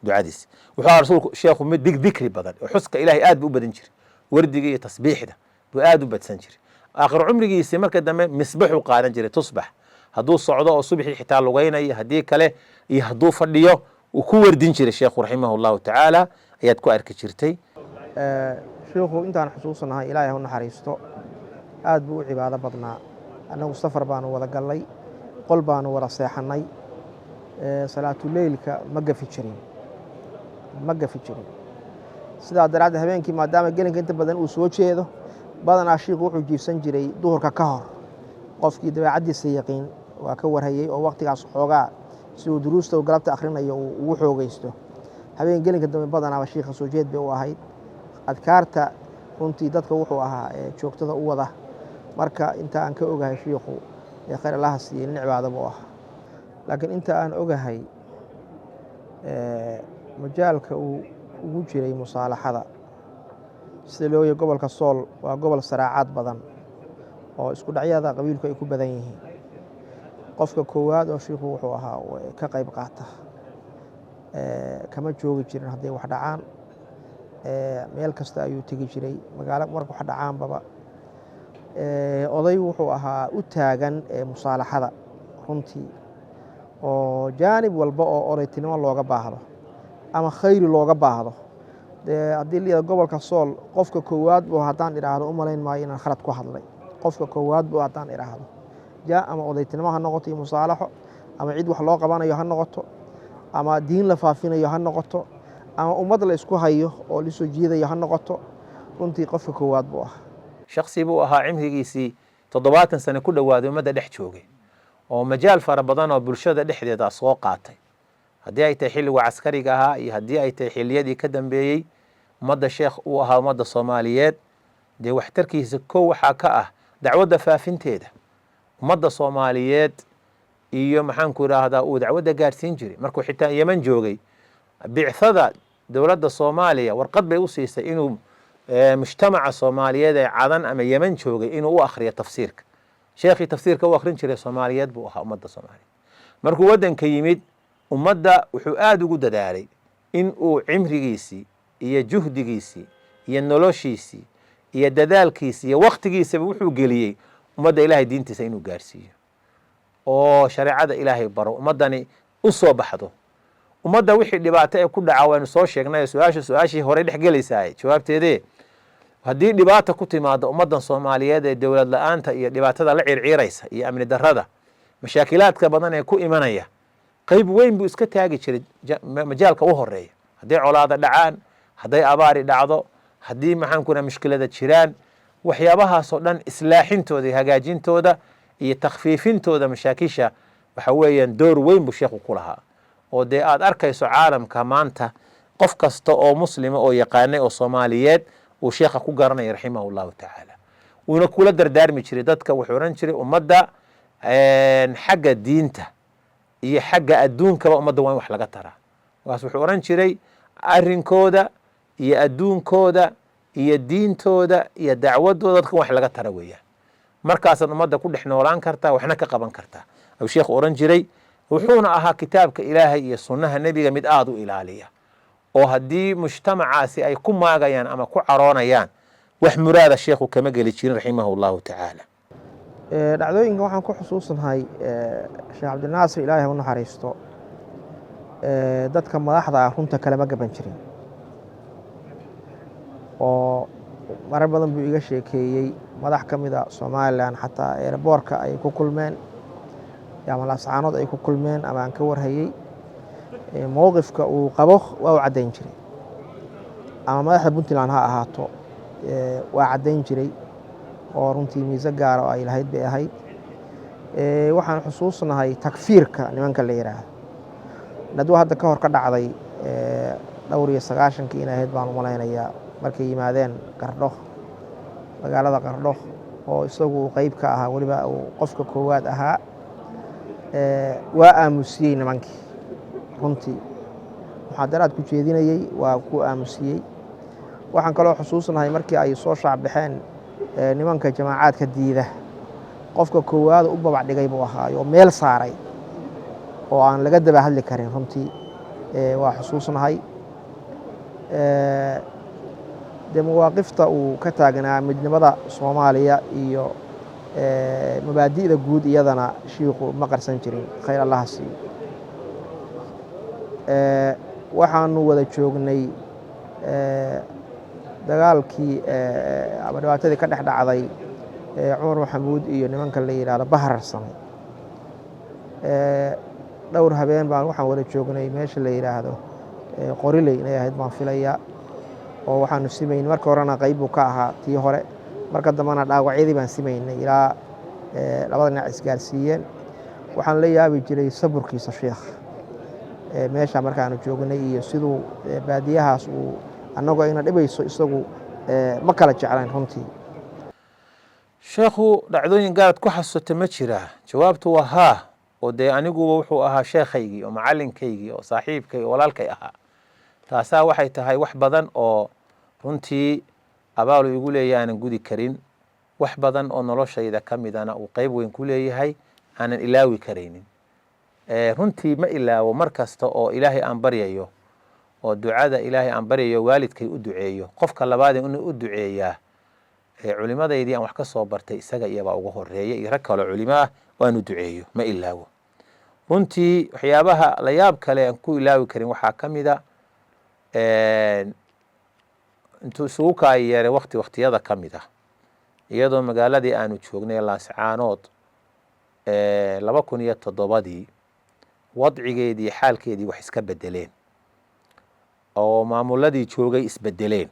ducadiis wuxuu ahaa rasuulku sheekhu mid dikri badan oo xuska ilahay aad buu u badan jiray, wardiga iyo tasbiixda buu aad u badsan jiray. aakhir cumrigiisii marka dambe misbaxuu qaadan jiray, tusbax, hadduu socdo oo subxii xitaa lugaynayo, haddii kale iyo hadduu fadhiyo uu ku wardin jiray sheekhu raximah llahu tacaala, ayaad ku arki jirtay. sheikhu intaan xusuusanahay ilaahay ha u naxariisto, aad buu u cibaado badnaa. annagu safar baanu wada gallay, qol baanu wada seexannay, salaatuleylka ma gafi jirin. sidaa daraaddeed habeenkii maadaama gelinka inta badan uu soo jeedo, badanaa shiikhu wuxuu jiifsan jiray duhurka ka hor. qofkii dabeecaddiisa yaqiin waa ka warhayey oo waqtigaas xoogaa si uu duruusta uu galabta akhrinayo uu ugu xoogaysto. habeen gelinka dambe badanaaba shiikha soo jeed bay u ahayd. adkaarta runtii dadka wuxuu ahaa joogtada u wada. marka inta aan ka ogahay shiikhu khayr allaha siiyey nin cibaado buu ahaa. laakiin inta aan ogahay majaalka uu ugu jiray musaalaxada, sida looya gobolka sool waa gobol saraacaad badan oo isku dhacyada qabiilku ay ku badan yihiin. qofka koowaad oo shiikhu wuxuu ahaa ka qayb qaata, kama joogi jirin hadday wax dhacaan. meel kasta ayuu tegi jiray, magaalo marka wax dhacaanbaba. oday wuxuu ahaa u taagan musaalaxada runtii, oo jaanib walba oo odaytinimo looga baahdo ama khayri looga baahdo. dee haddii layihahdo gobolka sool qofka koowaad buu haddaan idhaahdo u malayn maayo inaan khalad ku hadlay. qofka koowaad buu haddaan idhaahdo ama odaytinimo ha noqoto iyo musaalaxo, ama cid wax loo qabanayo ha noqoto, ama diin la faafinayo ha noqoto, ama ummad la isku hayo oo lisoo jiidayo ha noqoto. runtii qofka koowaad buu ahaa. shaksi buu ahaa cimrigiisii 70 sano ku dhowaaday ummadda dhex joogay, oo majaal fara badan oo bulshada dhexdeeda soo qaatay. haddii ay tahay xilligu caskariga ahaa iyo haddii ay tahay xilliyadii ka dambeeyey, ummadda sheekh uu ahaa ummadda Soomaaliyeed. dee waxtarkiisa kow waxaa ka ah dacwadda faafinteeda. ummadda Soomaaliyeed iyo maxaanku idhaahdaa uu dacwadda gaarsiin jiray. markuu xitaa Yemen joogay, bicthada dowladda Soomaaliya warqad bay u siisay inuu mujtamaca Soomaaliyeed ee cadan ama Yemen joogay inuu u akhriyo tafsiirka. sheekhii tafsiirka u akhrin jiray Soomaaliyeed buu ahaa ummadda Soomaaliyeed. markuu waddanka yimid, ummadda wuxuu aad ugu dadaalay in uu cimrigiisii iyo juhdigiisii iyo noloshiisii iyo dadaalkiisii iyo waqtigiisaba wuxuu geliyey ummadda ilaahay diintiisa inuu gaarsiiyo oo shareecada ilaahay baro, ummaddani u soo baxdo ummadda wixii dhibaato ee ku dhaca waynu soo sheegnay su-aashii horey dhex gelaysaay jawaabteedee haddii dhibaata ku timaado ummaddan soomaaliyeed ee dowlad la-aanta iyo dhibaatada la circiiraysa iyo amni darrada mashaakilaadka badan ee ku imanaya qayb weyn buu iska taagi jiray majaalka u horeeya hadday colaada dhacaan hadday abaari dhacdo haddii maxaankuna mushkilada jiraan waxyaabahaasoo dhan islaaxintooda iyo hagaajintooda iyo takhfiifintooda mashaakisha waxa weeyaan door weyn buu sheekhu ku lahaa oo dee aad arkayso caalamka maanta qof kasta oo muslima oo yaqaanay oo soomaaliyeed uu sheekha ku garanaya raximahu llahu tacaala wuuna kula dardaarmi jiray dadka wuxuu odhan jiray ummadda xagga diinta iyo xagga adduunkaba ummadda waa in wax laga taraa markaas wuxuu odhan jiray arrinkooda iyo adduunkooda iyo diintooda iyo dacwadooda dadka wax laga tara weeyaan markaasaad ummadda ku dhex noolaan kartaa waxna ka qaban kartaa ayuu sheekhu odhan jiray wuxuuna ahaa kitaabka ilaahay iyo sunnaha nebiga mid aada u ilaaliya oo haddii mujtamacaasi ay ku maagayaan ama ku caroonayaan wax muraada sheekhu kama geli jirin raximahu llahu tacaala dhacdooyinkan waxaan ku xusuusanahay sheekh cabdinaasir ilaahay u naxariisto dadka madaxda ah runta kalema gaban jirin oo marar badan buu iga sheekeeyey madax ka mida somalilan xataa eeraboorka ay ku kulmeen ama laascaanood ay ku kulmeen ama aan ka warhayey mowqifka uu qabo waa u caddayn jiray ama madaxda puntland ha ahaato waa caddayn jiray oo runtii miise gaara oo ay lahayd bay ahayd waxaan xusuusnahay takfiirka nimanka la yidhaahdo nadwo hadda ka hor ka dhacday dhowr iyo 90kii inay ahayd baan u malaynayaa markay yimaadeen qardho magaalada qardho oo isagu qeyb ka ahaa weliba uu qofka koowaad ahaa waa aamusiyey nimankii runtii muxaadaraad ku jeedinayey waa ku aamusiyey waxaan kaloo xusuusnahay markii ay soo shaacbaxeen nimanka jamaacaadka diida qofka koowaad u babac dhigay buu ahaayo oo meel saaray oo aan laga daba hadli karin runtii waa xusuusnahay dee mawaaqifta uu ka taagnaa midnimada soomaaliya iyo mabaadi'da guud iyadana shiikhu ma qarsan jirin khayr allaha siiyo waxaanu wada joognay dagaalkii ama dhibaatadii ka dhex dhacday cumar maxamuud iyo nimanka la yidhaahdo baharsame dhowr habeen baan waxaan wada joognay meesha la yidhaahdo qoriley inay ahayd baan filaya oo waxaanu simayn marka horena qayb buu ka ahaa tii hore marka dambena dhaawacyadii baan simaynay ilaa labada dhinac isgaarsiiyeen waxaan la yaabi jiray saburkiisa sheekh meesha markaanu joognay iyo siduu baadiyahaas uu annagoo ina dhibayso isagu ma kala jeclayn runtii sheekhu dhacdooyin gaarad ku xasuusta ma jiraa jawaabtu waa haa oo dee aniguba wuxuu ahaa sheekhaygii oo macalinkaygii oo saaxiibkay oo walaalkay ahaa taasaa waxay tahay wax badan oo runtii abaalu igu leeyahay aanan gudi karin wax badan oo noloshayda ka midana uu qayb weyn ku leeyahay aanan ilaawi karaynin runtii ma ilaawo mar kasta oo ilaahay aan baryayo oo ducada ilaahay aan baryayo waalidkay u duceeyo qofka labaad inuu u duceeyaa culimadaydii aan wax ka soo bartay isaga iyabaa ugu horeeya iyo rag kaloo culimo ah oo aan u duceeyo ma ilaawo runtii waxyaabaha la yaab kale aan ku ilaawi karin waxaa ka mida intuu isugu kaayeeray wakhtiyada ka mid ah iyadoo magaaladii aanu joognay laascaanood 2007 wadcigeedii xaalkeedii wax iska bedeleen oo maamuladii joogay isbedeleen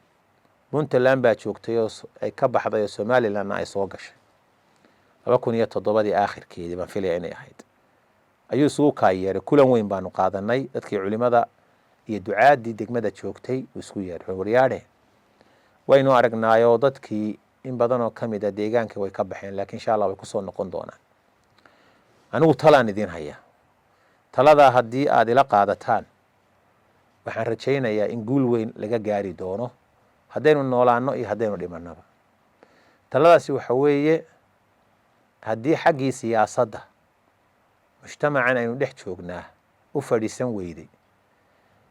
puntland baa joogtay oo ay ka baxday oo somalilandna ay soo gashay 2007 aakhirkeedii baan filaya inay ahayd ayuu isugu kaayeeray kulan weyn baanu qaadanay dadkii culimada iyo ducaadii degmada joogtay uu isku yeeray waryaadhe waynu aragnaayo dadkii in badan oo ka mid a deegaanka way ka baxeen laakiin insha allah way ku soo noqon doonaan anigu talaan idiin haya taladaa haddii aad ila qaadataan waxaan rajaynayaa in guul weyn laga gaari doono haddaynu noolaano iyo haddaynu dhimanaba taladaasi waxa weeye haddii xaggii siyaasadda mujtamacan aynu dhex joognaa u fadhiisan weyday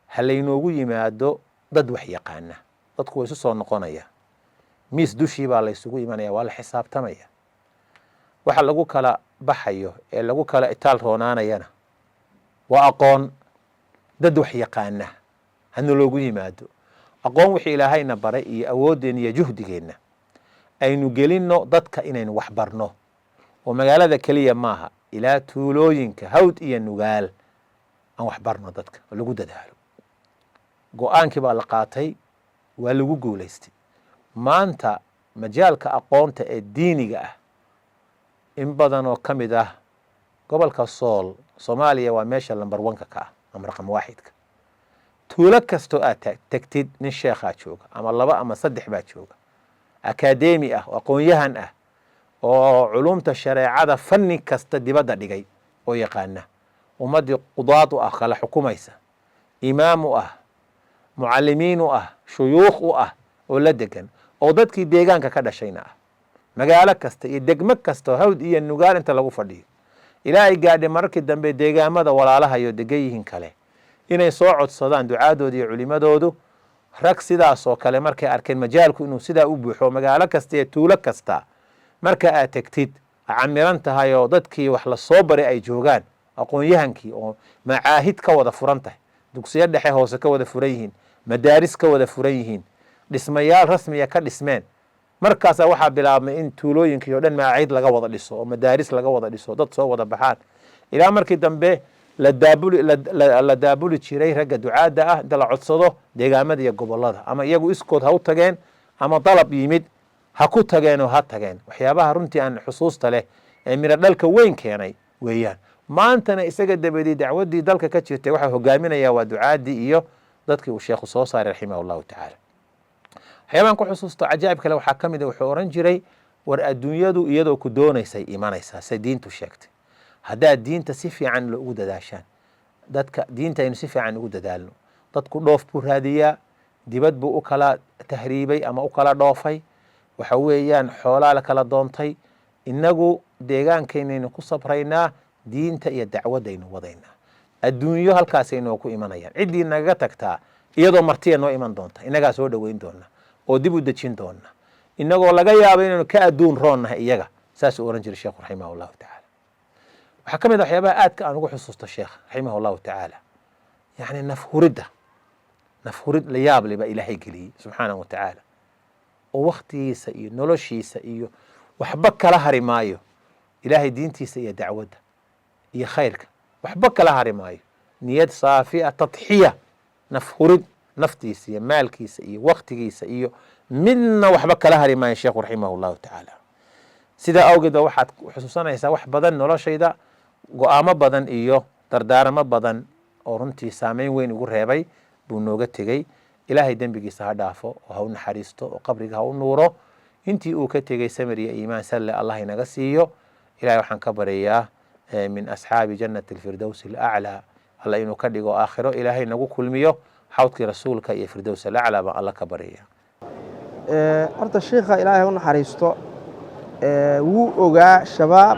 ha laynoogu yimaado dad wax yaqaana dadku way isu soo noqonaya miis dushii baa laysugu imanaya waa la xisaabtamaya waxa lagu kala baxayo ee lagu kala itaal roonaanayana waa aqoon dad wax yaqaana hana loogu yimaado aqoon wixii ilaahayna baray iyo awoodeenna iyo juhdigeenna aynu gelinno dadka inaynu wax barno oo magaalada keliya maaha ilaa tuulooyinka hawd iyo nugaal aan wax barno dadka oo lagu dadaalo go-aankii baa la qaatay waa lagu guulaystay maanta majaalka aqoonta ee diiniga ah in badan oo ka mid ah gobolka sool soomaaliya waa meesha lambar 1-ka ka ah ama raqam 1-ka tuulo kastoo aad tagtid nin sheekhaa jooga ama 2 ama 3 baa jooga akadeemi ah oo aqoon-yahan ah oo culumta shareecada fanni kasta dibadda dhigay oo yaqaana ummaddii qudaad u ah kala xukumaysa imaam u ah mucallimiin u ah shuyuukh u ah oo la degan oo dadkii deegaanka ka dhashayna ah magaalo kasta iyo degmo kasta hawd iyo nugaal inta lagu fadhiyo ilaahay gaadhay markii dambe deegaamada walaalaha iyo degan yihiin kale inay soo codsadaan ducaadooda iyo culimadoodu rag sidaas oo kale markay arkeen majaalku inuu sidaa u buuxo magaalo kasta iyo tuulo kasta marka aad tagtid camiran tahay oo dadkii wax la soo baray ay joogaan aqoon-yahankii oo macaahid ka wada furan tahay dugsiyo dhexe hoose ka wada furan yihiin madaaris ka wada furan yihiin dhismayaal rasmiya ka dhismeen markaasaa waxaa bilaabmay in tuulooyinkii oo dhan macaahid laga wada dhiso oo madaaris laga wada dhiso dad soo wada baxaan ilaa markii dambe la daabuli jiray ragga ducaadda ah inta la codsado deegaamada iyo gobolada ama iyagu iskood ha u tageen ama dalab yimid ha ku tageen oo ha tageen waxyaabaha runtii aan xusuusta leh ee miro dhalka weyn keenay weeyaan maantana isaga dabadii dacwaddii dalka ka jirtay waxaa hogaaminaya waa ducaadii iyo dadkii uu sheekhu soo saaray raximah allahu tacaala waxyaabaan ku xusuusto cajaa'ib kale waxaa ka mid a wuxuu oran jiray war adduunyadu iyadoo ku doonaysay imanaysaa say diintu sheegtay haddaad diinta si fiican ugu dadaashaan dadka diinta aynu si fiican ugu dadaalno dadku dhoof buu raadiyaa dibad buu u kala tahriibay ama u kala dhoofay waxa weeyaan xoolaa la kala doontay inagu deegaankaynaynu ku sabraynaa diinta iyo dacwaddaynu wadaynaa adduunyo halkaasaynu ku imanayaan ciddii nagaga tagtaa iyadoo martiya noo iman doonta inagaa soo dhoweyn doona oo dib u dejin doona inagoo laga yaabo inaynu ka adduun roonnahay iyaga saasuu oran jiray sheekhu raximah allahu tacaala waxaa ka mid a waxyaabaha aadka aan ugu xusuusto sheekh raximah allahu tacaala yacni nafhurid la yaab leh baa ilaahay geliyey subxaanahu wa tacaala oo wakhtigiisa iyo noloshiisa iyo waxba kala hari maayo ilaahay diintiisa iyo dacwadda iyo khayrka waxba kala hari maayo niyad saafiya tadxiya nafhurid naftiisa iyo maalkiisa iyo wakhtigiisa iyo midna waxba kala hari maayo sheekhu raximah allahu tacaala sidaa awgeed ba waxaad xusuusanaysaa wax badan noloshayda go-aamo badan iyo dardaaramo badan oo runtii saameyn weyn ugu reebay buu nooga tegey ilaahay dembigiisa ha dhaafo oo ha u naxariisto oo qabriga ha u nuuro intii uu ka tegey samir iyo iimaan salle allah inaga siiyo ilahay waxaan ka baryayaa min asxaabi jannati alfirdows alaclaa alla inuu ka dhigo aakhiro ilaahay nagu kulmiyo xawdkii rasuulka iyo firdows alaclaa baan alla ka baryaya horta sheikha ilaahay u naxariisto wuu ogaa shabaab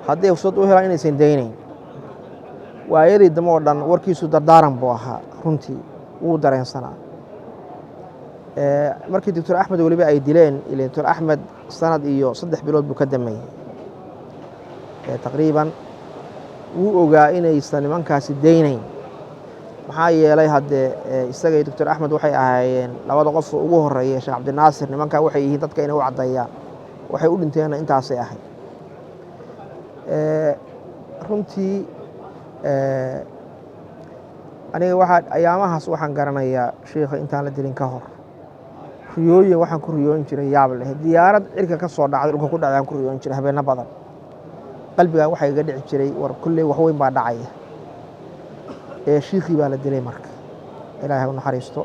hadday fursad u helaan inaysan daynayn waayadii damo oo dhan warkiisu dardaaran buu ahaa runtii wuu dareensanaa markii doctor axmed weliba ay dileen ile doctor axmed sanad iyo 3 bilood buu ka dameeyey taqriiban wuu ogaa inaysan nimankaasi daynayn maxaa yeelay haddee isaga iyo doctor axmed waxay ahaayeen labada qof ugu horeeya sheekh cabdinaasir nimankaa waxay yihiin dadka inay u caddeeyaan waxay u dhinteenna intaasay ahayd runtii aniga ayaamahaas waxaan garanayaa sheikha intaan la dilin ka hor riyooyin waxaan ku riyoon jiray yaab leh diyaarad cirka ka soo dhacday dhulka ku dhacday aan ku riyoon jiray habeenno badan qalbigaa waxaa iga dhici jiray war kulley wax weyn baa dhacaya shiikhii baa la dilay marka ilaahay u naxariisto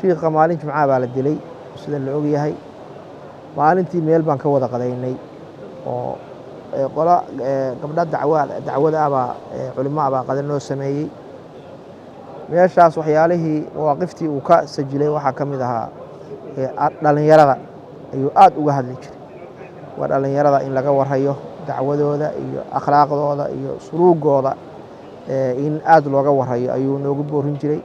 shiikha maalin jimcaha baa la dilay sida la og yahay maalintii meel baan ka wada qadaynay oo qola gabdha dacwada abaa culimo abaa qadan noo sameeyey meeshaas waxyaalihii mawaaqiftii uu ka sajilay waxaa ka mid ahaa dhallinyarada ayuu aad uga hadli jiray waa dhallinyarada in laga warhayo dacwadooda iyo akhlaaqdooda iyo suluugooda in aad looga warhayo ayuu noogu boorin jiray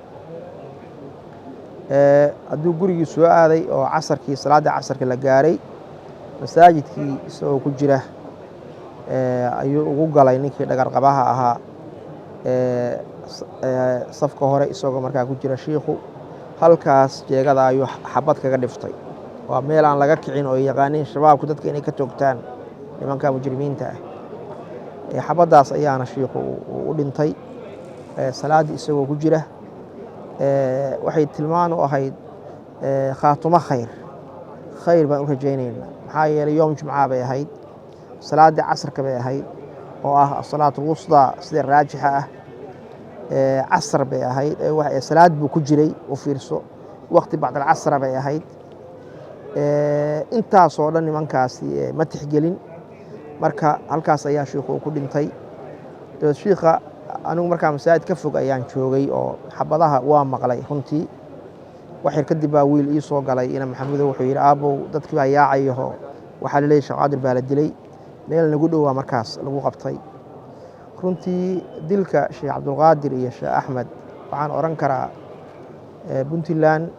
hadduu gurigii soo aaday oo casarkii salaadda casarka la gaaray masaajidkii isagoo ku jira ayuu ugu galay ninkii dhagarqabaha ahaa safka hore isagoo markaa ku jira shiikhu halkaas jeegada ayuu xabad kaga dhiftay. waa meel aan laga kicin oo yaqaaniin shabaabku dadka inay ka toogtaan nimanka mujrimiinta ah. xabaddaas ayaana shiikhu u dhintay salaaddii isagoo ku jira. waxay tilmaan u ahayd khaatumo khayr baan u rajaynaynaa, maxaa yeelay yoom jumca bay ahayd, salaaddii casarka bay ahayd oo ah asalaatu lwusdaa sida raajixa ah. casar bay ahayd, salaad buu ku jiray u fiirso, waqti bacdalcasra bay ahayd. intaasoo dhan nimankaasi ma tixgelin, marka halkaas ayaa shiikhu uu ku dhintay. dabeed shiikha anigu markaa masaajid ka fog ayaan joogay oo xabadaha waa maqlay runtii. waxyar kadib baa wiil ii soo galay ina maxamudo wuxuu yidhi aabow dadkii baa yaacayaho waxaa laleeyahy sheekh cabdir baa la dilay, meel nagu dhowaa markaas lagu qabtay. runtii dilka sheekh cabdulqaadir iyo sheekh axmed waxaan odhan karaa puntland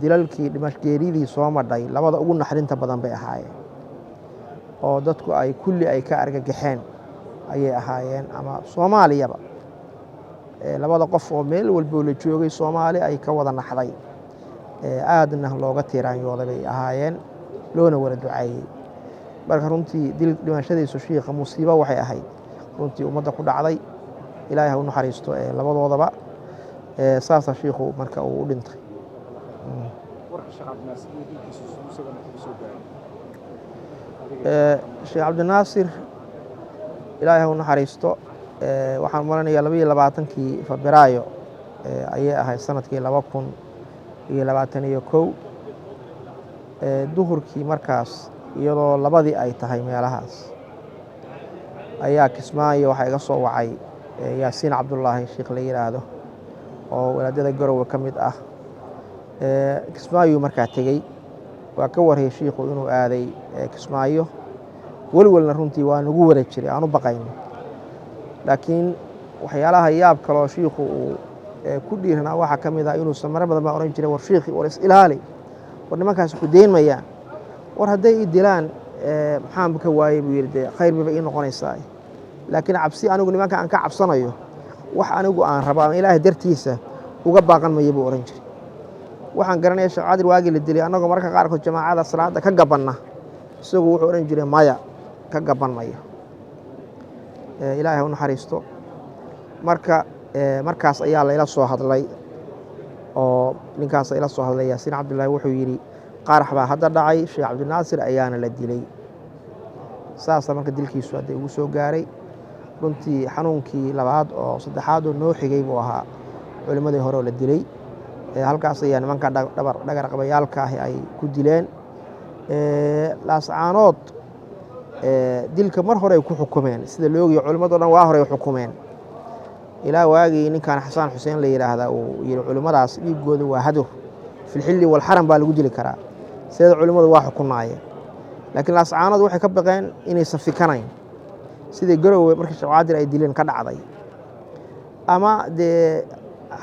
dilalkii dhimashgeeridii soo madhay labada ugu naxdinta badan bay ahaayeen, oo dadku ay kulli ay ka argagaxeen ayay ahaayeen, ama soomaaliyaba labada qof oo meel walboo la joogay soomaali ay ka wada naxday, aadna looga tiiraanyooday bay ahaayeen, loona wada ducaayey. marka runtii dhimashadiisu shiikha musiibo waxay ahayd runtii ummadda ku dhacday. ilaahay ha u naxariisto labadoodaba. saasa shiikhu marka uu u dhintay. sheekh cabdinaasir ilaahay ha u naxariisto. waxaan maranayaa 22 febraayo ayay ahayd sanadkii 2021 duhurkii markaas iyadoo labadii ay tahay meelahaas ayaa Kismaayo waxaa iga soo wacay yaasiin cabdullaahi sheekh la yiraahdo oo walaadada garowe ka mid ah. Kismaayo markaa tegey waa ka warhay shiikhu inuu aaday Kismaayo. walwalna runtii waa nagu wada jiray, aan u baqayno. laakiin waxyaalaha yaab kaloo shiikhu uu ku dhiiranaa waxaa ka mid ah inuu samaro badan baa oran jiray war shiikhi war is ilaali, war nimankaas ku deynmayaan, war hadday i dilaan maxaan ka waayey buu yidhi khayr bay ii noqonaysaa. laakiin cabsi anigu nimanka aan ka cabsanayo wax anigu aan rabo ama ilaahay dartiisa uga baaqan mayo buu oran jiray. waxaan garanaya sheekh cabdir waagii la dilay annagoo marka qaarkood jamaacada salaada ka gabanna, isagu wuxuu oran jiray maya ka gaban mayo. ilaahay ha u naxariisto. markaas ayaa layla soo hadlay oo ninkaas ila soo hadlay yaasiin cabdullaahi wuxuu yidhi qarax baa hadda dhacay, sheekh cabdinaasir ayaana la dilay. saasa marka dilkiisu hadda ugu soo gaaray. runtii xanuunkii labaad oo saddexaad oo noo xigay buu ahaa culimmadii hore oo la dilay. halkaas ayaa nimanka dhagar qabayaalka ahi ay ku dileen. laascaanood dilka mar hore ay ku xukumeen, sida la ogayo culimmado dhan waa hore xukumeen. ilaa waagii ninkan xasaan xuseen la yiraahdaa uu yiri culimmadaas dhiigooda waa hadur filxilli walxaram baa lagu dili karaa, sida culimmadu waa xukunaayeen. laakiin laascaanood waxay ka baqeen inay safikanayn sidii garowe markii sheekh cabdir ay dileen ka dhacday, ama dee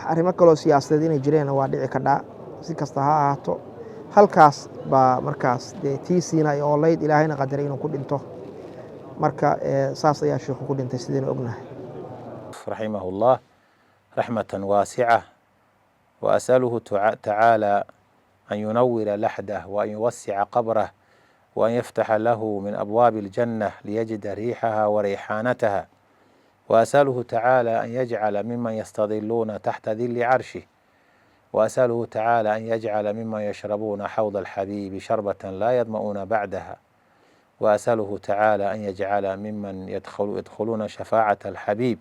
arrimo kaloo siyaasadeed inay jireen waa dhici kadhaa. si kasta ha ahaato halkaas baa markaas dee tiisiina ay oolayd, ilaahayna qadaray inuu ku dhinto. marka saas ayaa sheekhu ku dhintay sidaynu ognahay. رحمه الله رحمة واسعة، وأسأله تعالى أن ينور لحده وأن يوسع قبره وأن يفتح له من أبواب الجنة ليجد ريحها وريحانتها، وأسأله تعالى أن يجعل ممن يستظلون تحت ذل عرشه، وأسأله تعالى أن يجعل ممن يشربون حوض الحبيب شربة لا يظمؤون بعدها، وأسأله تعالى أن يجعل ممن يدخلون شفاعة الحبيب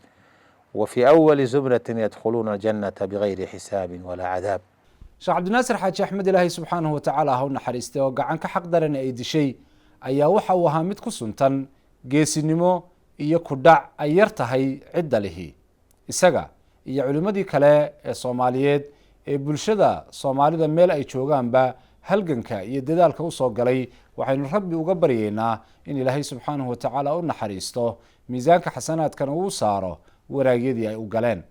وفي أول زمرة يدخلون الجنة بغير حساب ولا عذاب. sheekh cabdinaasir xaaji axmed ilaahay subxaanahu watacaala ha u naxariistay oo gacan ka xaq daran ay dishay ayaa waxa uu ahaa mid ku suntan geesinimo iyo ku dhac ay yar tahay cidda lihi. isaga iyo culimmadii kale ee soomaaliyeed ee bulshada soomaalida meel ay joogaanba halganka iyo dadaalka u soo galay, waxaynu rabbi uga baryaynaa in ilaahay subxaanahu watacaala u naxariisto, miisaanka xasanaadkana uu saaro wanaagyadii ay u galeen.